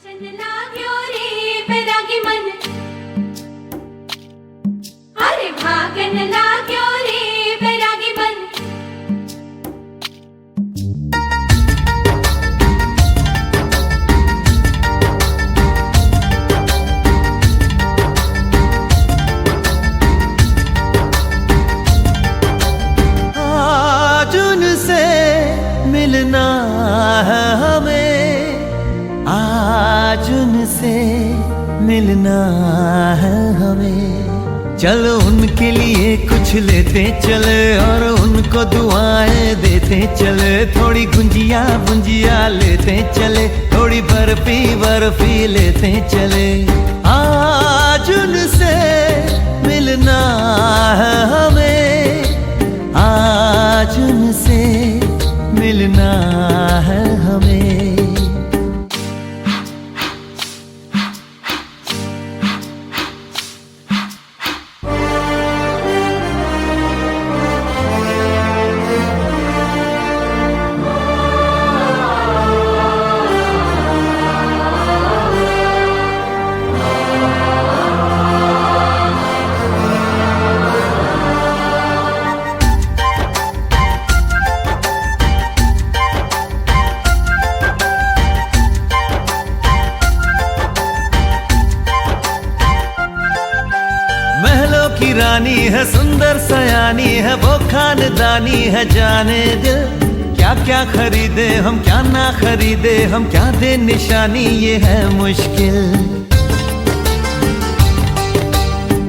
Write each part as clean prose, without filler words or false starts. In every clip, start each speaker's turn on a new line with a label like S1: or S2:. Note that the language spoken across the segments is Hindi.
S1: आज उनसे मिलना है हमें, आज उनसे मिलना है हमें। चलो उनके लिए कुछ लेते चले और उनको दुआएं देते चले। थोड़ी गुंजिया बुंजिया लेते चले, थोड़ी बर्फी बर्फी लेते चले। आज उनसे मिलना है हमें, आज उनसे मिलना है हमें। की रानी है, सुंदर सयानी है, वो खानदानी है। जाने दिल क्या क्या खरीदे हम, क्या ना खरीदे हम, क्या दे निशानी, ये है मुश्किल।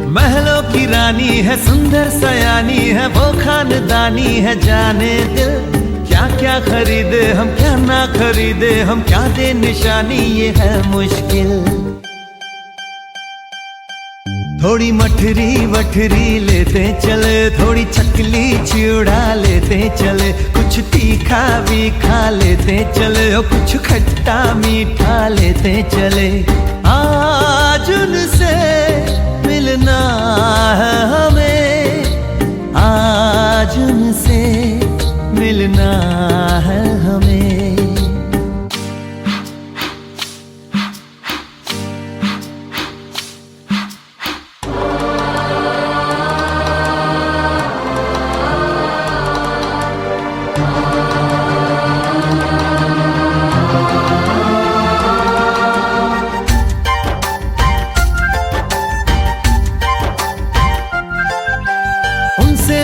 S1: महलों की रानी है, सुंदर सयानी है, वो खानदानी है। जाने दिल क्या क्या खरीदे हम, क्या ना खरीदे हम, क्या दे निशानी, ये है मुश्किल। थोड़ी मठरी वठरी लेते चले, थोड़ी चकली चिड़ा लेते चले। कुछ तीखा भी खा लेते चले और कुछ खट्टा मीठा लेते चले। आज उनसे मिलना है हमें, आज उनसे मिलना है हमें।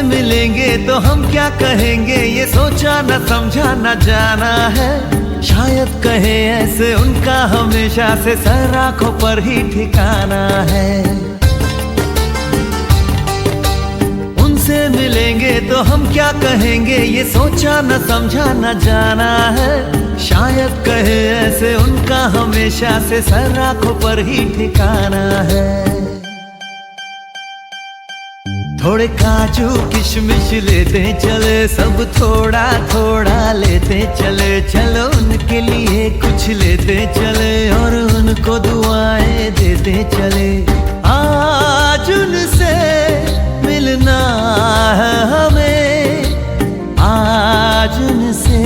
S1: मिलेंगे तो हम क्या कहेंगे, ये सोचा न समझा न जाना है। शायद कहे ऐसे उनका हमेशा से सर आंखों पर ही ठिकाना है। उनसे मिलेंगे तो हम क्या कहेंगे, ये सोचा न समझा न जाना है। शायद कहे ऐसे उनका हमेशा से सर आंखों पर ही ठिकाना है। थोड़े काजू किशमिश लेते चले, सब थोड़ा थोड़ा लेते चले। चलो उनके लिए कुछ लेते चले और उनको दुआएं देते चले। आज उनसे मिलना है हमें, आज उनसे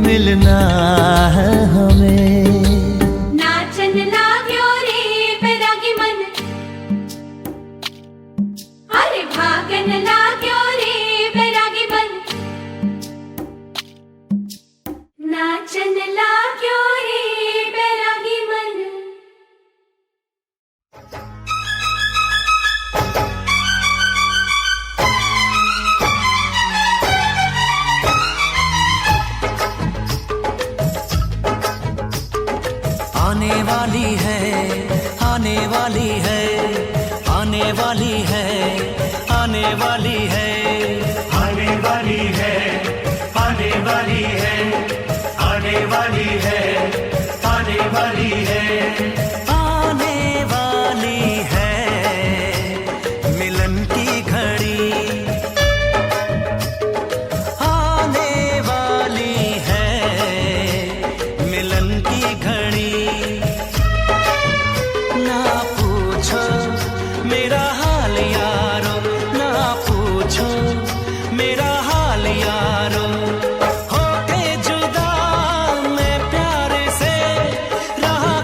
S1: मिलना है हमें।
S2: आने वाली है, आने वाली है, आने वाली है, आने वाली है,
S3: आने वाली है, आने वाली है, आने वाली है, आने वाली है,
S2: आने वाली है मिलन की घड़ी, आने वाली है मिलन की घड़ी। ना पूछो मेरा हाल यारो, ना पूछो मेरा हाल यारो। होके जुदा मैं प्यार से रहा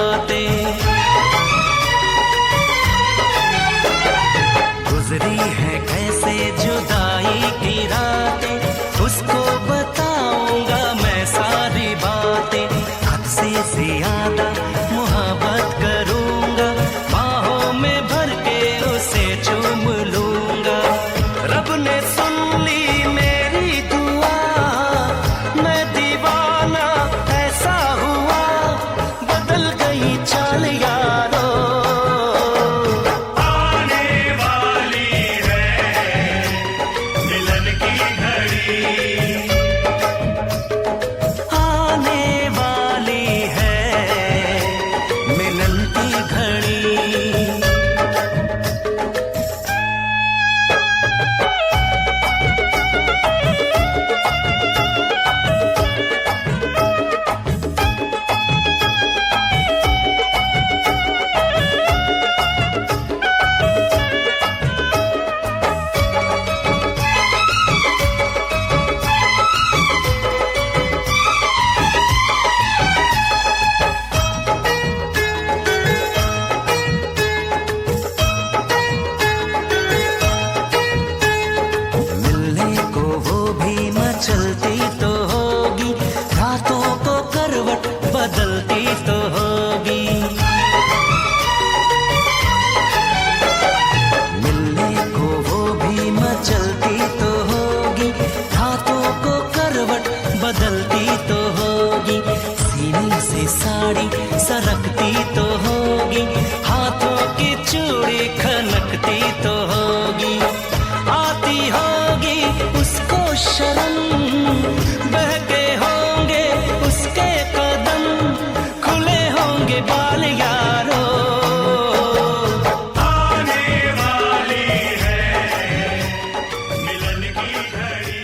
S2: बातें। गुजरी है कैसे जुदाई की रातें, उसको बताऊंगा मैं सारी बातें। हद से ज्यादा मोहब्बत करूंगा, बाहों में भर के उसे चूम लूंगा। रब ने सुन ली मेरी दुआ, मैं दीवाना ऐसा हुआ, बदल गई चाल यारो।
S3: आने वाली है मिलन की घड़ी,
S2: आने वाली है मिलन की घड़ी। मिलने को वो भी मचलती तो होगी, रातों को करवट बदलती तो होगी। मिलने को वो भी मचलती तो होगी, रातों को करवट बदलती तो होगी। सीने से साड़ी सरकती तो होगी, हाथों की चूड़ी खनकती तो होगी। आती होगी उसको शर्म, बहके होंगे उसके कदम, खुले होंगे बाल यारो।
S3: आने वाली है मिलन की घड़ी।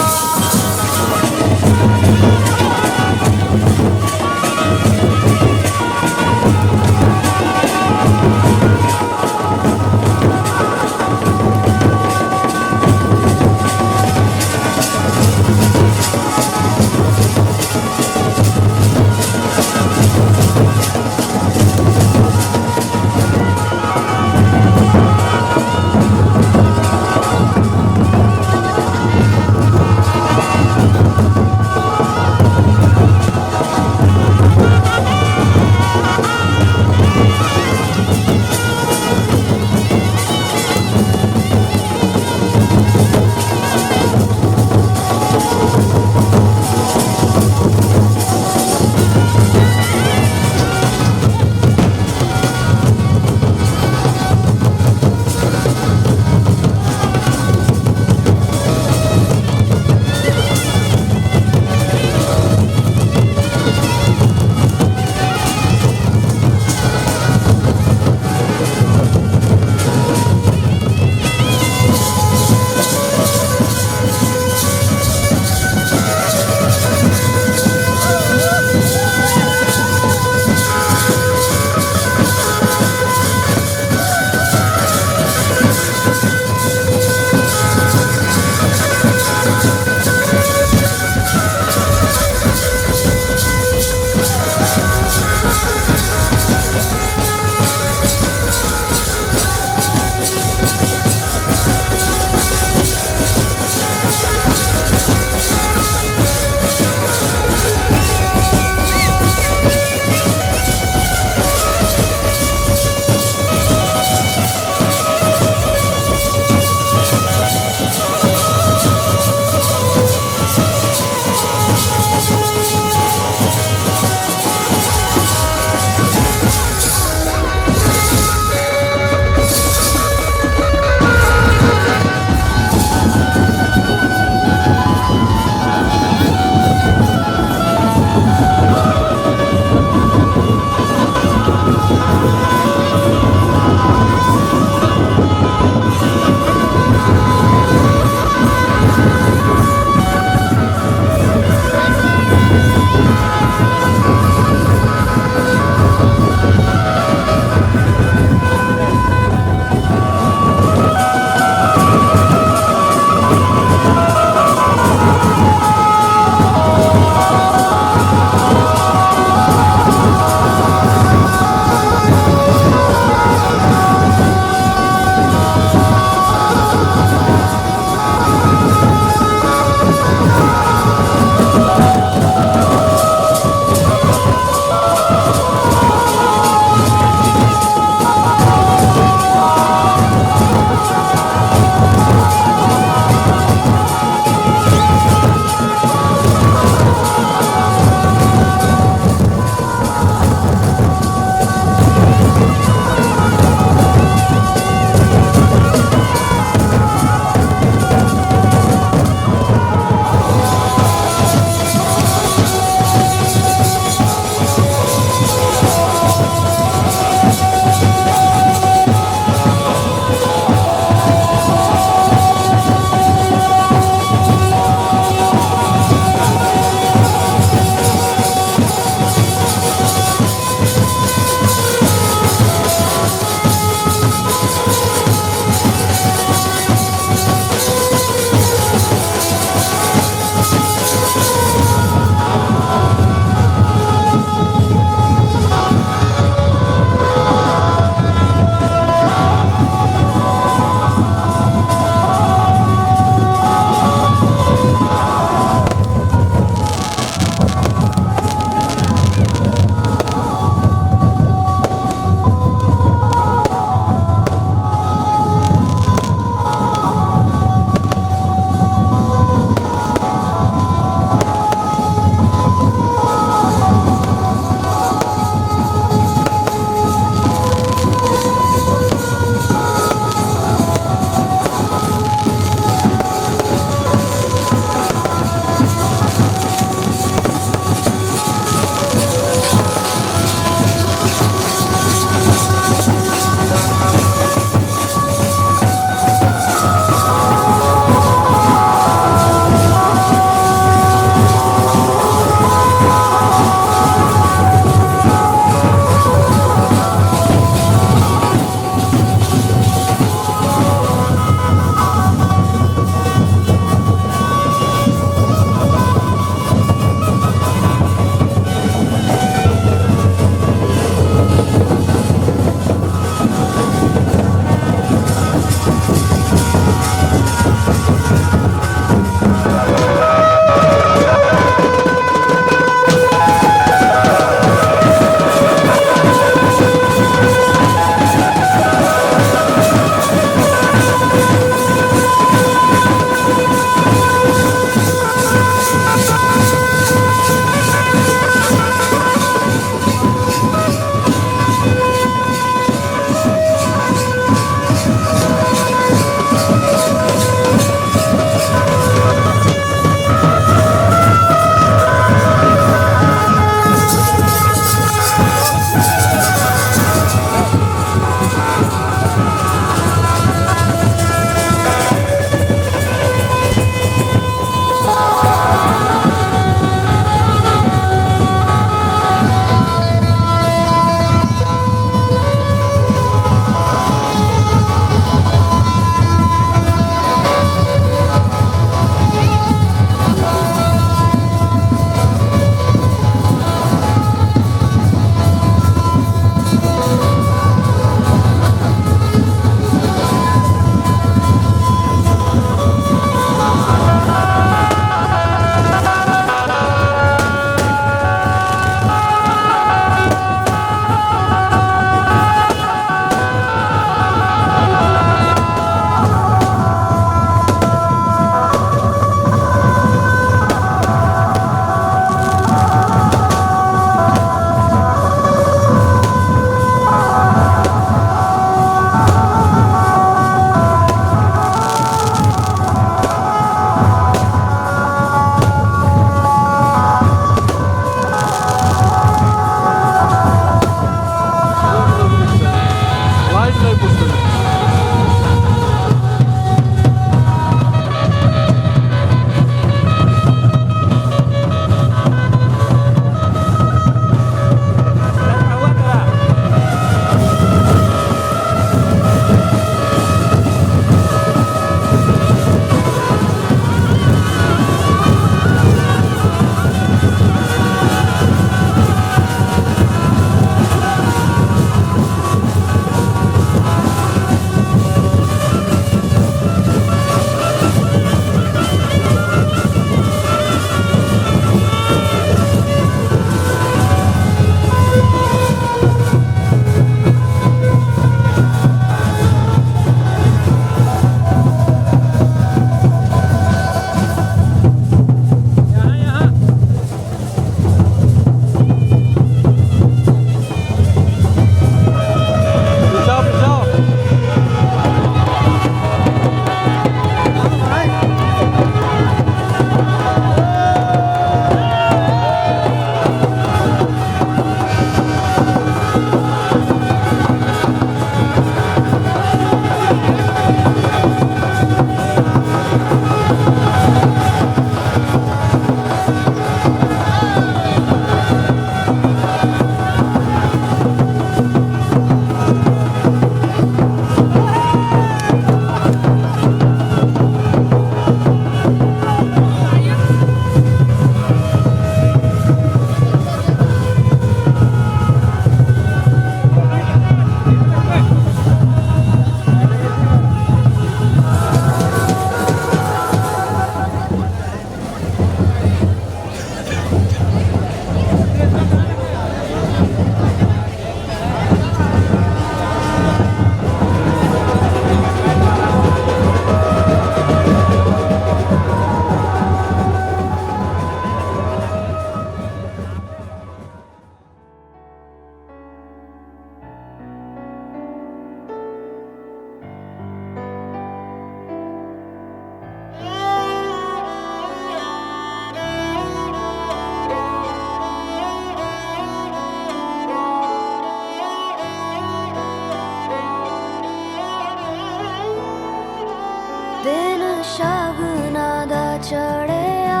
S4: चढ़िया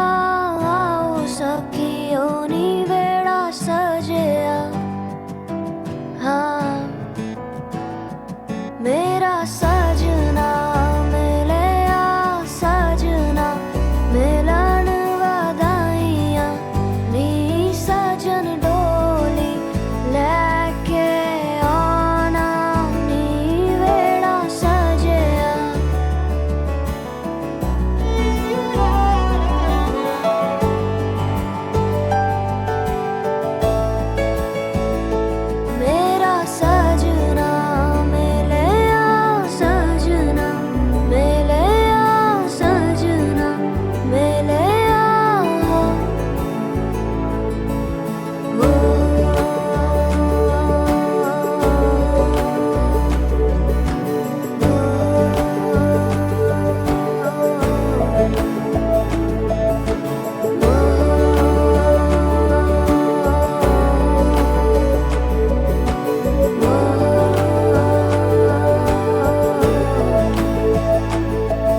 S4: आओ सखियों नी बेड़ा सजिया। हाँ मेरा सजना मिलिया सजना मिलन वधाइयां नी सजन डोली लेके आना नी बेड़ा सजिया। मेरा सजना मिलिया सजना मिलिया सजना मिलिया। वो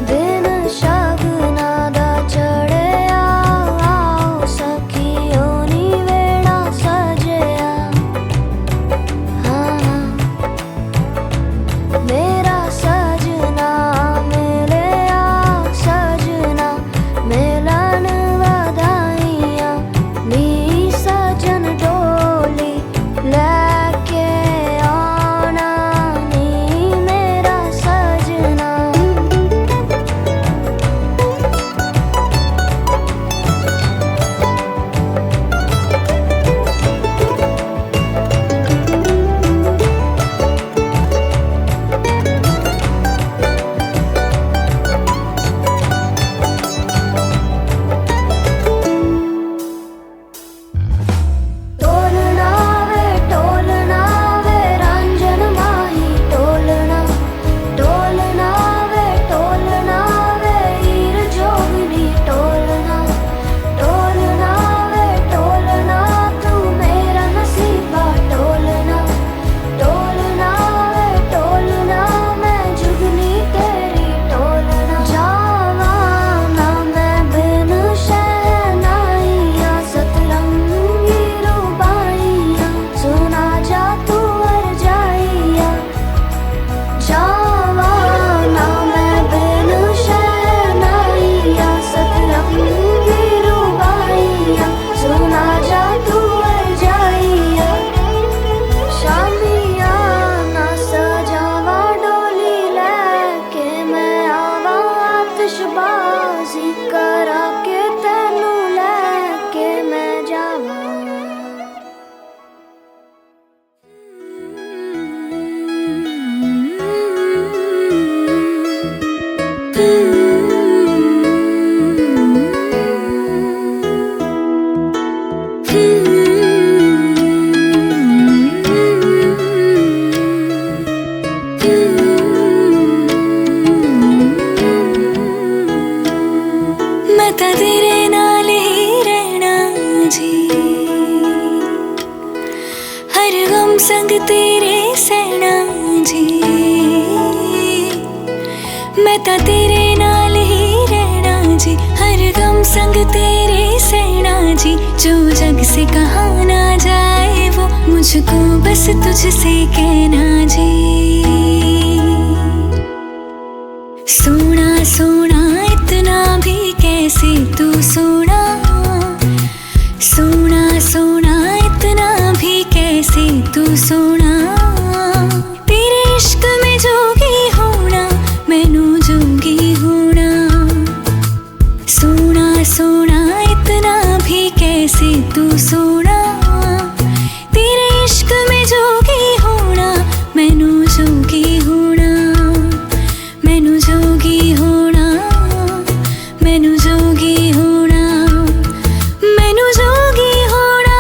S4: दिन शगना दा चढ़िया आओ सखियों नी बेड़ा सजिया। हाँ मेरा सजना मिलिया सजना मिलन वधाइयां नी सजन डोली लेके आना नी मेरा सजना। टोलना वे रंजन माही टोलना टोलना वे हीर जोगनी टोलना टोलना तू मेरा नसीबा टोलना टोलना मैं जुगनी तेरी टोलना। जावा ना मैं बिन शहनाइया सतरंगी रूबाइया सुना जा तू अर जाइया। जावा ना मैं बिन शहनाइया सतरंगी रूबाइया सुना जा तू अर जाइया। शामिया ना सजावा डोली लेके मैं आवा आतिशबाजी करा के तेनू लेके मैं जावा।
S5: मैं तां तेरे नाल ही रहना जी हर गम संग तेरे सहना जी। मैं तां तेरे नाल ही रहना जी हर गम संग तेरे सहना जी। जो जग से कहा ना जाए वो मुझको बस तुझसे कहना जी। सोना सोना इतना भी कैसे तू सोना सोना सोना इतना भी कैसे तू सोना। तेरे इश्क में जोगी होना मैनू जोगी होना। सोना सोना इतना भी कैसे तू सोना। तेरे इश्क में जोगी होना मैनू जोगी होना। मैनू जोगी होना मैनू जोगी होना मैनू जोगी होना।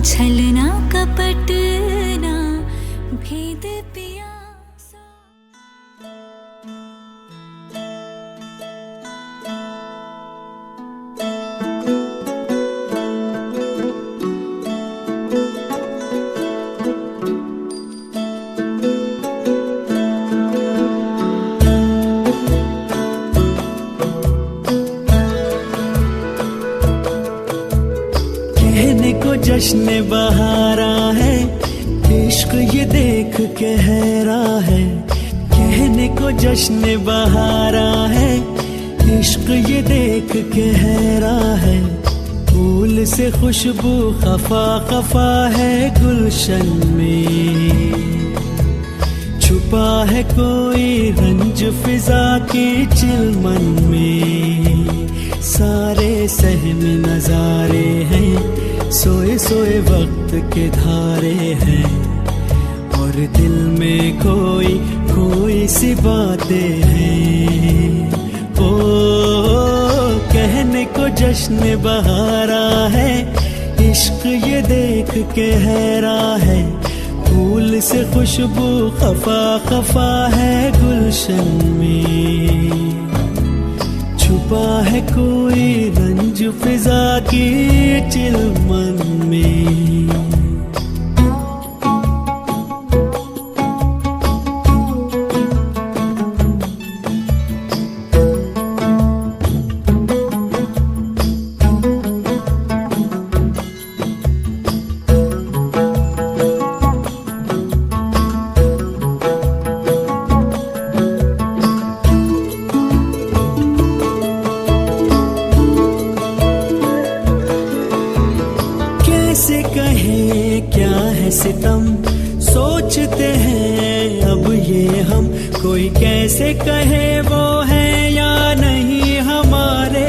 S5: छलना कपट ना भेद पिया
S6: कहने को जश्न बहारा है, इश्क ये देख के हैरा है। कहने को जश्न बहारा है, इश्क ये देख के हैरा है। फूल से खुशबू खफा खफा है गुलशन में, छुपा है कोई रंज फिजा के चिलमन में। सारे सहम नजारे हैं, सोए सोए वक्त के धारे हैं, और दिल में कोई कोई सी बातें हैं। ओ कहने को जश्न बहारा है, इश्क ये देख के हैरा है। फूल से खुशबू खफा खफा है गुलशन में, छुपा है कोई रंज फिजा की चिलमन में। कैसे कहें क्या है सितम, सोचते हैं अब ये हम। कोई कैसे कहे वो है या नहीं हमारे,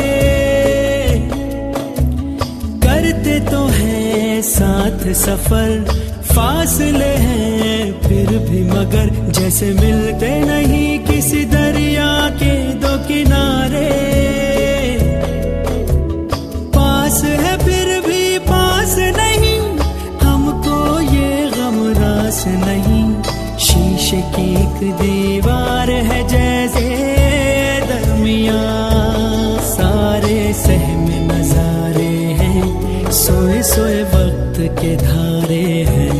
S6: करते तो हैं साथ सफर, फासले हैं फिर भी मगर। जैसे मिलते नहीं किसी दरिया के दो किनारे, पास है फिर भी पास नहीं, हमको ये गम रास नहीं। शीशे की एक दीवार है जैसे दरमिया, सारे सहम नजारे हैं, सोए सोए वक्त के धारे हैं,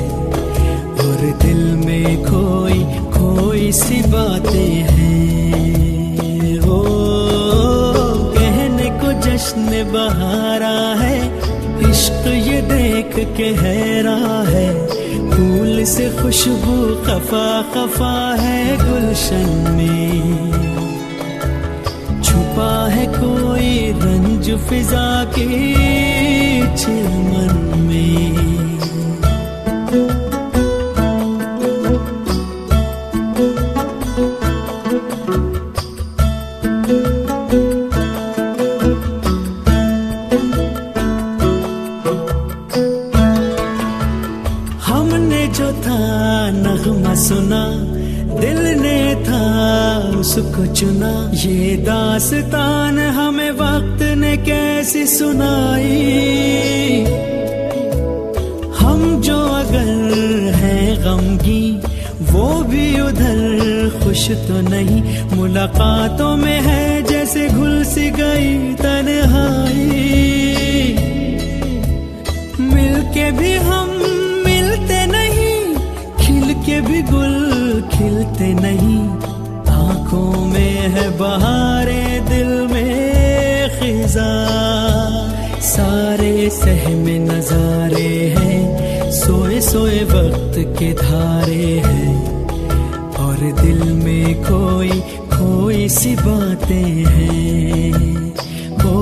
S6: और दिल में खोई खोई सी बातें हैं। हो कहने को जश्न बहारा है, इश्क ये देख के हैरा है। फूल से खुशबू खफा खफा है गुलशन में, छुपा है कोई रंज फिजा के चिलमन में। हमने जो था नगमा सुना, दिल ने था उसको चुना। ये दास्तान हमें वक्त ने कैसी सुनाई, हम जो अगर हैं गमगी वो भी उधर खुश तो नहीं। मुलाकातों में है जैसे घुल सी गई तन्हाई, मिलके भी हम मिलते नहीं, खिल के भी गुल खिलते नहीं। आंखों में है बहारे, दिल में खिजा, सारे सहमे नजारे हैं, सोए सोए वक्त के धारे हैं, और दिल में कोई कोई सी बातें हैं। ओ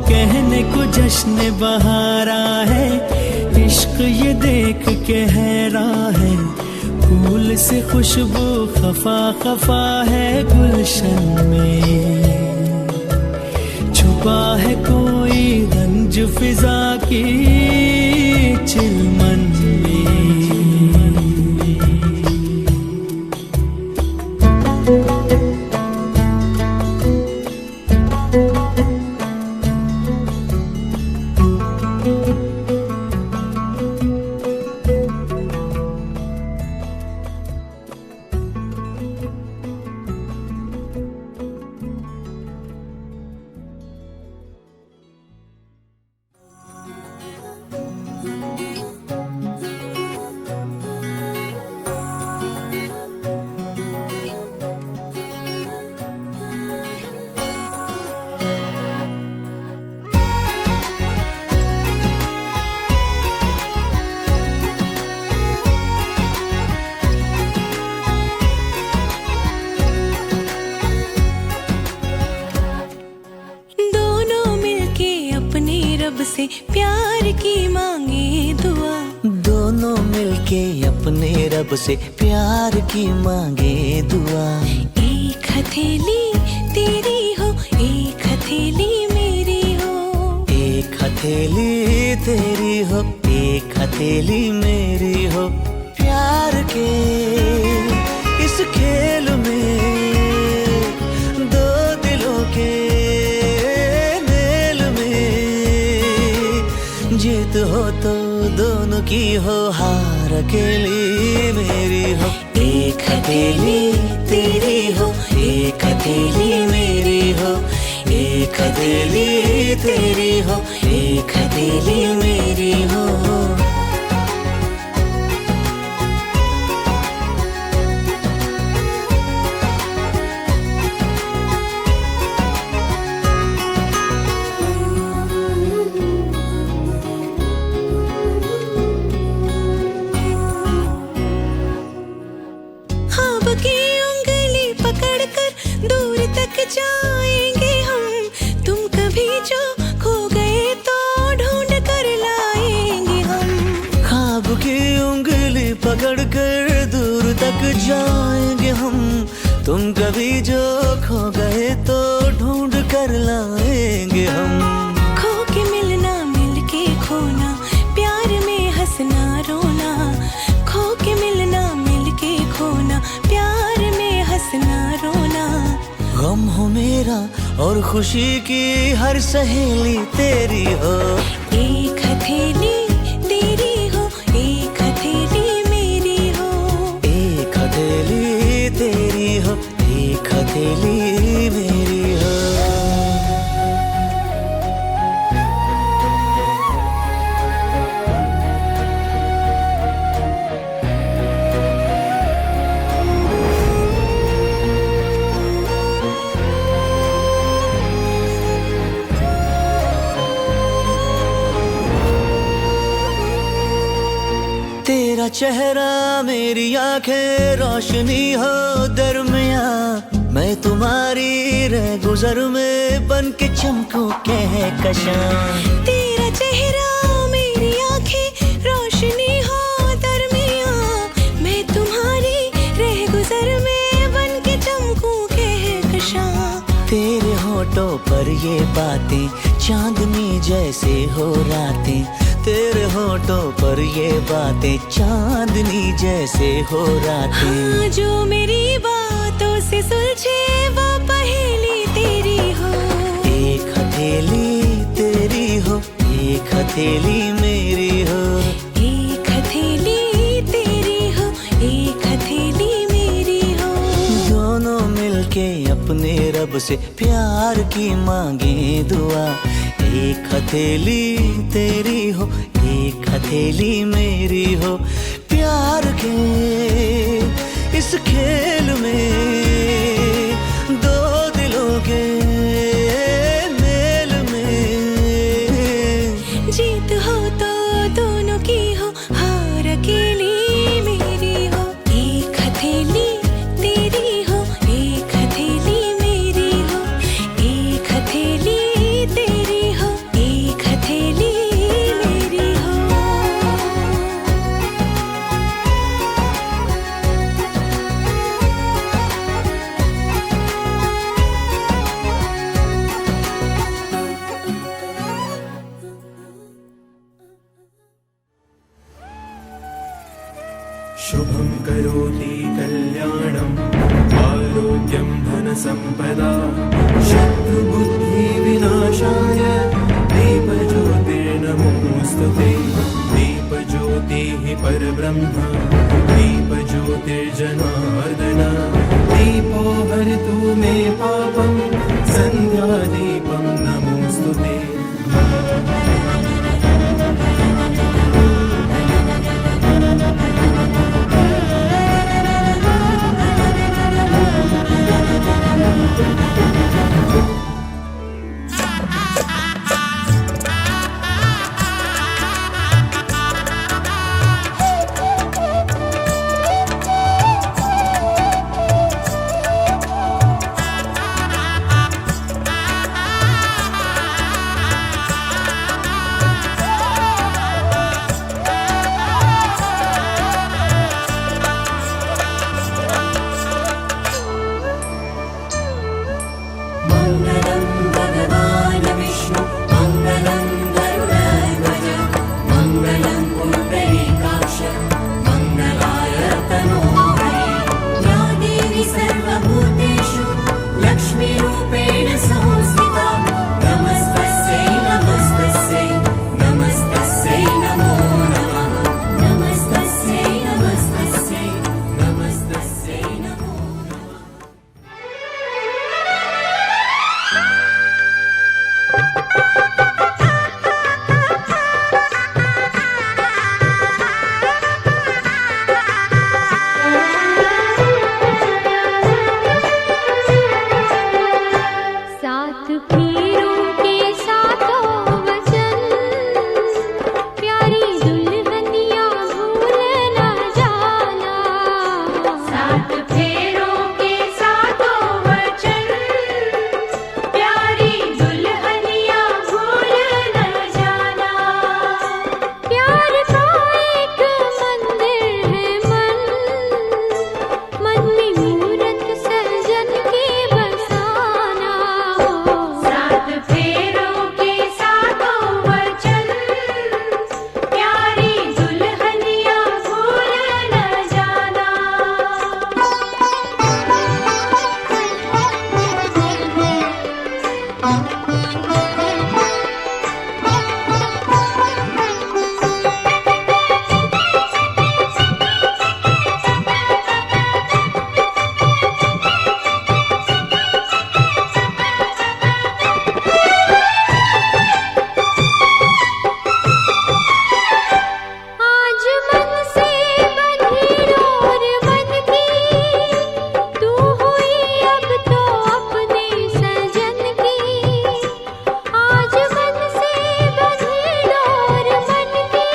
S6: कहने को जश्न बहारा है, इश्क ये देख के हैरा है। फूल से खुशबू खफा खफा है गुलशन में, छुपा है कोई रंज फिजा की चिलमन में।
S5: से प्यार की मांगे दुआ।
S2: दोनों मिलके अपने रब से प्यार की मांगे दुआ।
S5: एक हथेली तेरी हो, एक हथेली मेरी हो।
S2: एक हथेली तेरी हो, एक हथेली मेरी हो। प्यार के इस खेल में दो दिलों के मेल में जीत हो तो दोनों की हो, हार अकेली मेरी हो। एक हथेली तेरी हो, एक हथेली मेरी हो। एक हथेली तेरी हो, एक हथेली मेरी हो।
S5: जाएंगे हम, तुम कभी जो खो गए तो ढूंढ कर लाएंगे हम।
S2: ख्वाब की उंगली पकड़ कर दूर तक जाएंगे हम, तुम कभी जो खो गए तो ढूंढ कर लाएंगे हम।
S5: खो के मिलना, मिल के खोना, प्यार में हंसना रोना। खो के मिलना, मिल के खोना, प्यार में हंसना रोना।
S2: गम हो मेरा और खुशी की हर सहेली तेरी हो।
S5: एक हथेली तेरी हो, एक हथेली मेरी हो।
S2: एक हथेली तेरी हो, एक हथेली मेरी हो। तेरा चेहरा मेरी आंखें रोशनी हो दरमिया। मैं तुम्हारी रह गुजर में बन के चमकूं कहकशां।
S5: तेरा चेहरा मेरी आंखें रोशनी हो दरमिया। मैं तुम्हारी रह गुजर में बन के चमकूं कहकशां।
S2: तेरे होठों पर ये बातें चांदनी जैसे हो रातें। तेरे होठों पर ये बातें चांदनी जैसे हो रातें।
S5: हाँ, जो मेरी बातों से सुलझे वो पहेली तेरी हो।
S2: एक हथेली तेरी हो, एक हथेली मेरी हो।
S5: एक हथेली तेरी हो, एक हथेली मेरी हो।
S2: दोनों मिलके अपने रब से प्यार की मांगे दुआ। एक हथेली तेरी हो, एक हथेली मेरी हो। प्यार के इस खेल में दो दिलों के मेल में
S5: जीत हो तो दोनों की हो, हार अकेली मेरी हो। एक हथेली तेरी हो, एक हथेली मेरी हो। एक हथेली तेरी हो, एक हथेली मेरी हो।
S6: शुभं करोति कल्याणं आरोग्यं धनसम्पदा शत्रुबुद्धिविनाशाय दीपज्योतिर्नमोऽस्तुते। दीपज्योतिः परब्रह्म दीपज्योतिर्जनार्दन। दीपो हरतु मे पापं सन्ध्यादीपं नमोऽस्तुते।
S4: आज मन से बंधी डोर मन की, तू हुई अब तो अपने सजन की। आज मन से बंधी डोर मन की,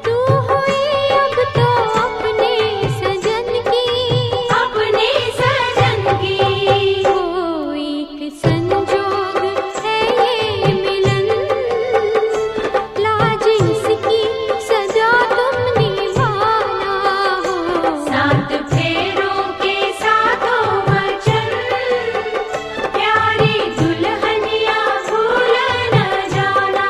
S4: तू हुई अब तो अपने सजन की, अपने सजन की। वो एक संजोग है ये मिलन, लाज इसकी सजा तुम निभाना हो। सात फेरों के सातों वचन, प्यारी दुल्हनिया भूल न जाना।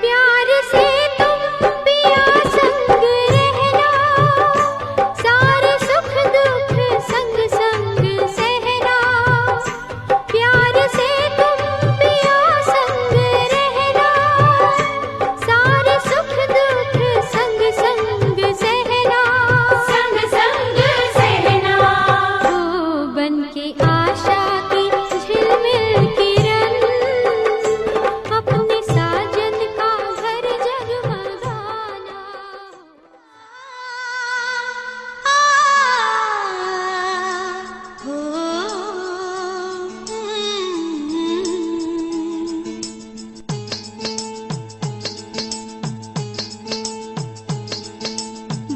S4: प्यार से तुम पिया संग रहना, सारे सुख दुख संग संग सहना। प्यार से तुम पिया संग रहना, सारे सुख दुख संग संग सहना, संग संग सहना। हो बन के आशा की झिलमिल किरण, अपने साजन का घर जगमगाना।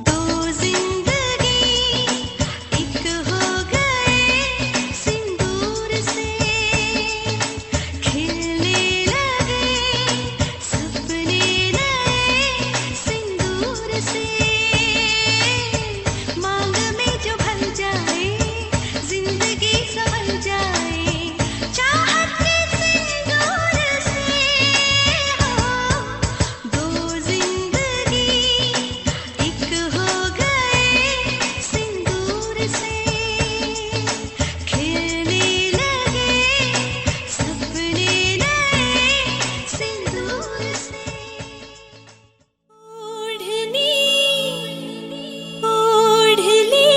S5: दो जिंदगी एक हो गए सिंदूर से, खिलने लगे सपने नए सिंदूर से। मांग में जो भर जाए जिंदगी संभल जाए, चाहत के सिंदूर से। हो दो जिंदगी एक हो गए सिंदूर से, खिलने लगे सपने नए सिंदूर से। ओढ़नी ओढ़ ली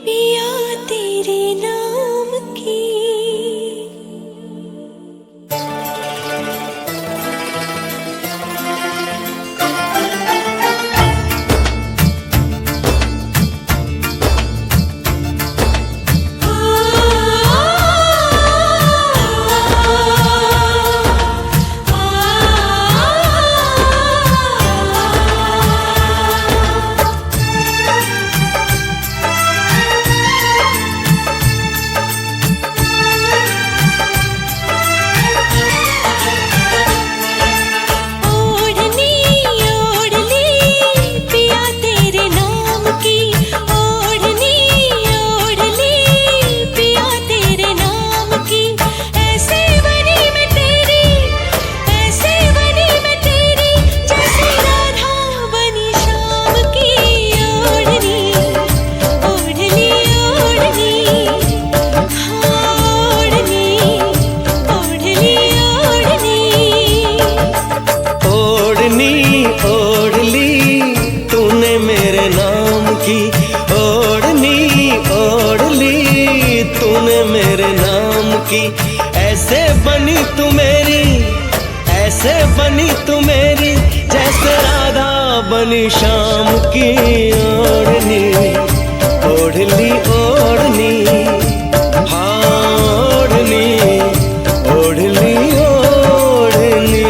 S5: पिया तेरे नाम की। ओढ़नी ओढ़ ली पिया तेरे नाम की, ओढ़नी ओढ़ ली पिया तेरे नाम की। ऐसे बनी मैं तेरी, ऐसे बनी मैं तेरी, जैसे राधा बनी शाम की। ओढ़नी ओढ़नी ओढ़नी, हाँ ओढ़नी ओढ़नी ओढ़नी।
S6: ओढ़नी ओढ़ ली तूने मेरे नाम की, ओढ़नी ओढ़ ली तूने मेरे नाम की। ऐसे बनी तू मेरी, ऐसे बनी तू मेरी, जैसे राधा बनी शाम की। ओढ़नी ओढ़ ली ओढ़नी, हाँ ओढ़नी ओढ़ ली ओढ़नी।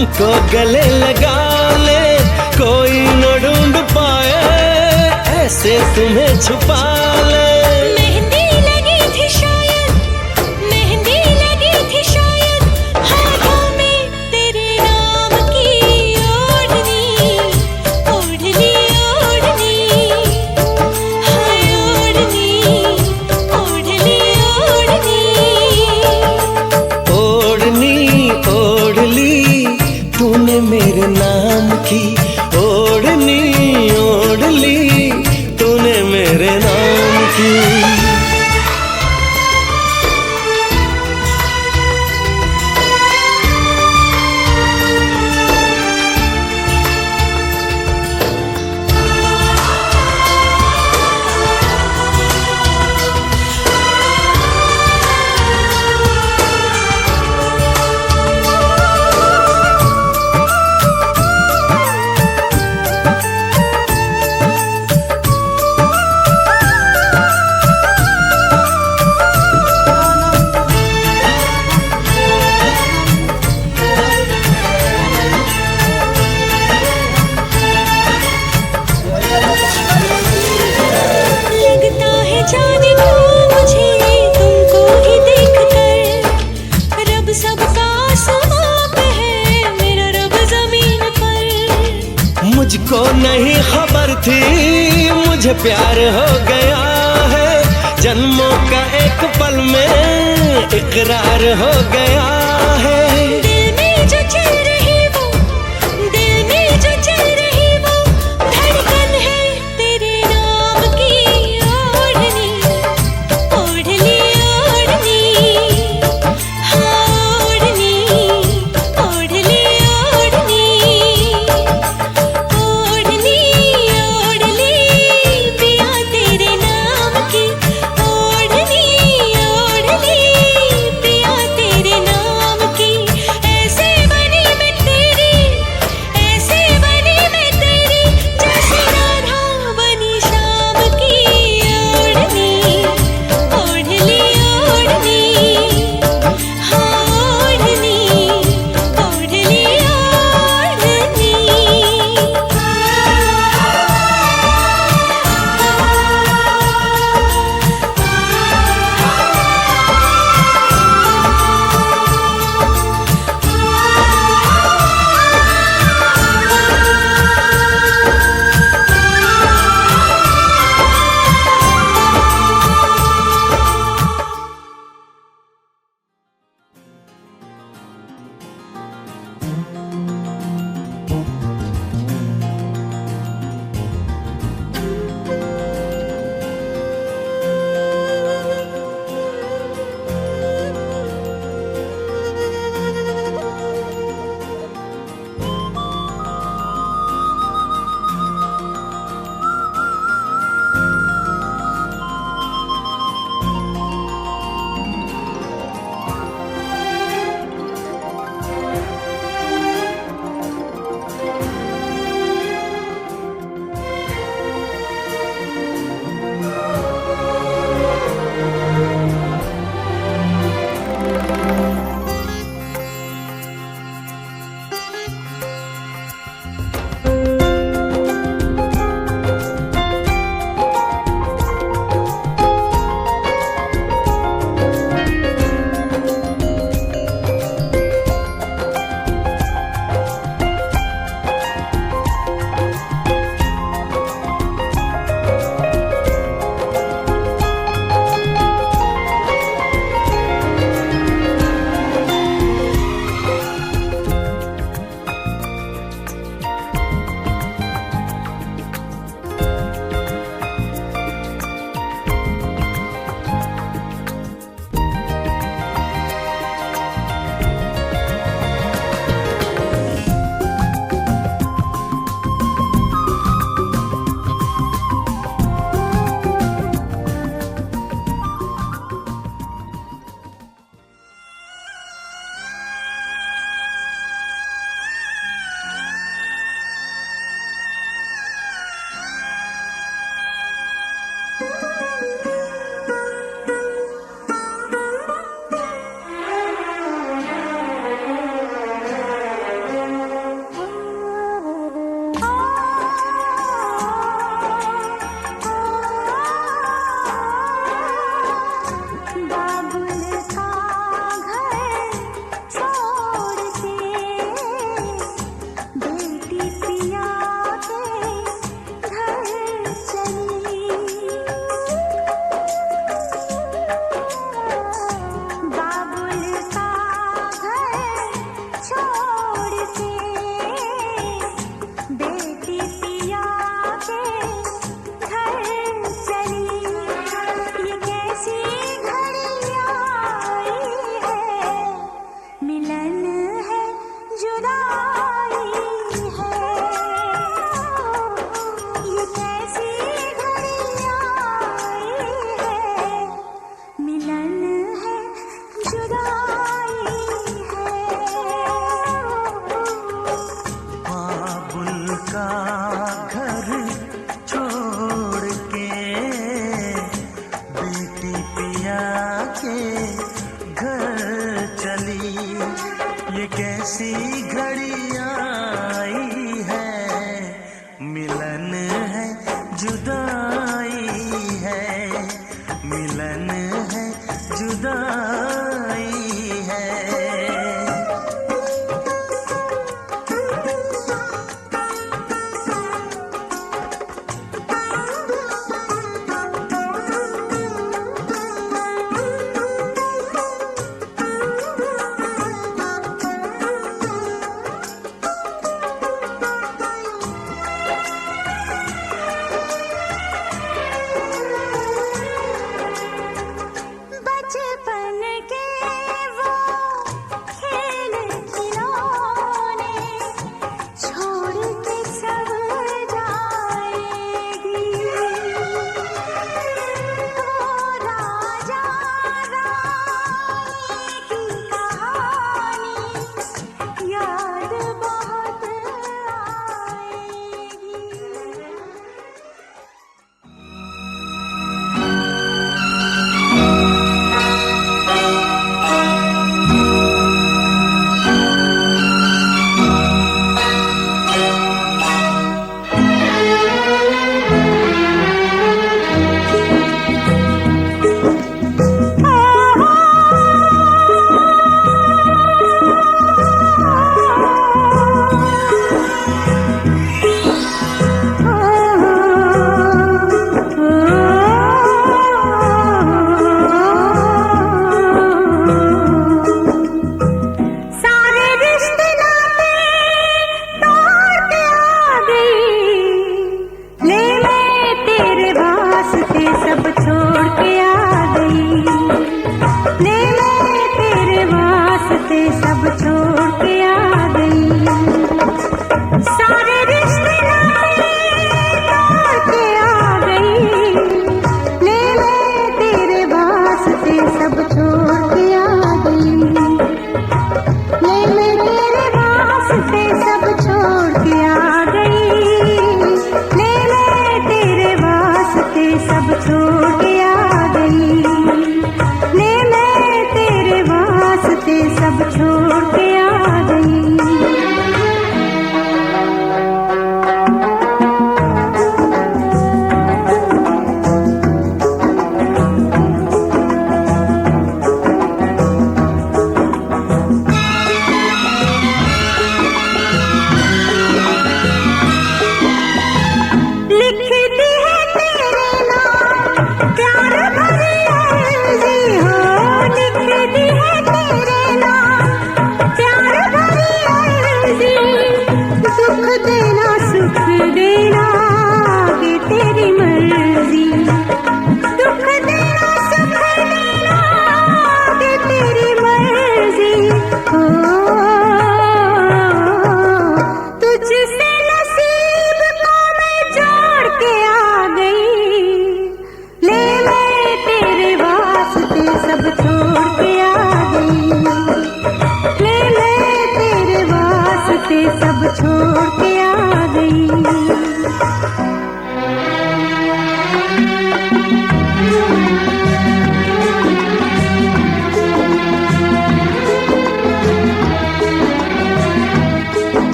S6: हमको गले लगा ले, कोई न ढूंढ पाए ऐसे तुम्हें छुपा ले।
S5: मेहंदी लगी थी शायद, मेहंदी लगी थी शायद, हाथों में तेरे नाम की ओढ़नी, ओढ़नी ओढ़नी, हाय ओढ़नी, ओढ़नी ओढ़नी।
S6: ओढ़नी ओढ़ ली तूने मेरे नाम की, ओढ़नी ओढ़ ली तूने मेरे नाम की।
S5: लगता है जाने क्यों मुझे तुमको ही देखकर, रब सबका आसमां पे है, मेरा रब जमीन पर।
S6: मुझको नहीं खबर थी मुझे प्यार हो गया है, जन्मों का एक पल में इकरार हो गया है।
S5: दिल में जो चल रही वो, दिल में जो चल रही वो धड़कन है तेरे नाम की। ओढ़नी ओढ़नी ओढ़नी, हाँ ओढ़नी ओढ़नी ओढ़नी, ओढ़नी ओढ़नी पिया तेरे नाम की, ओढ़नी ओढ़नी पिया तेरे नाम की।
S2: जुदाई है।
S5: बचपन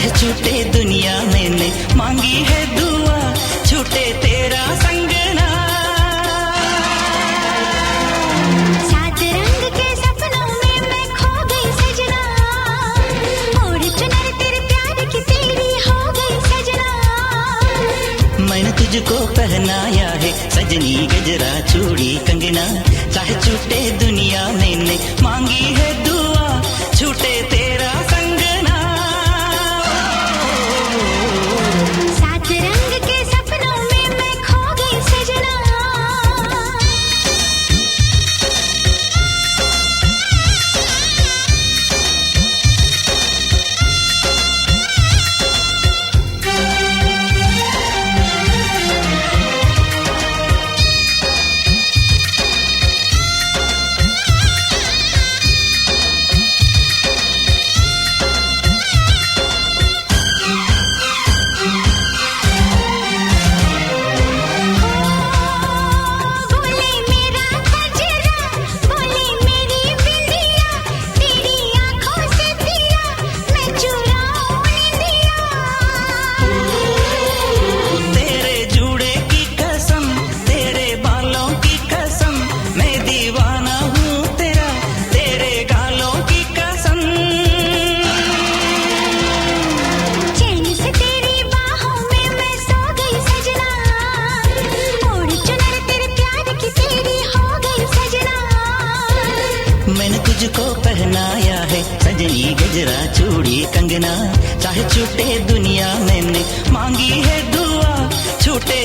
S2: चाहे छूटे दुनिया मैंने मांगी है दुआ, छूटे तेरा संग ना।
S4: सात रंग के सपनों में मैं खो गई सजना, ओढ़ चुनर तेरे प्यार की तेरी हो गई सजना।
S2: मैंने तुझको पहनाया है सजनी गजरा चूड़ी कंगना, चाहे छूटे दुनिया मैंने मांगी है दुआ, छूटे तेरा संग ना।
S4: सात रंग के सपनों में मैं खो गई सजना। बोले मेरा गजरा, बोले मेरी बिंदिया, तेरी आंखों से पिया मैं चुराऊं निंदिया।
S2: तेरे जूड़े की कसम, तेरे बालों की कसम, मैं दीवाना हूँ तेरा, तेरे गालों की कसम।
S4: चैन से तेरी बाहों में मैं सो गई सजना, ओढ़ चुनर तेरे प्यार की तेरी हो गई सजना।
S2: मैंने तुझको पहनाया है सजनी गजरा चूड़ी कंगना, चाहे छूटे दुनिया मैंने मांगी है दुआ, छूटे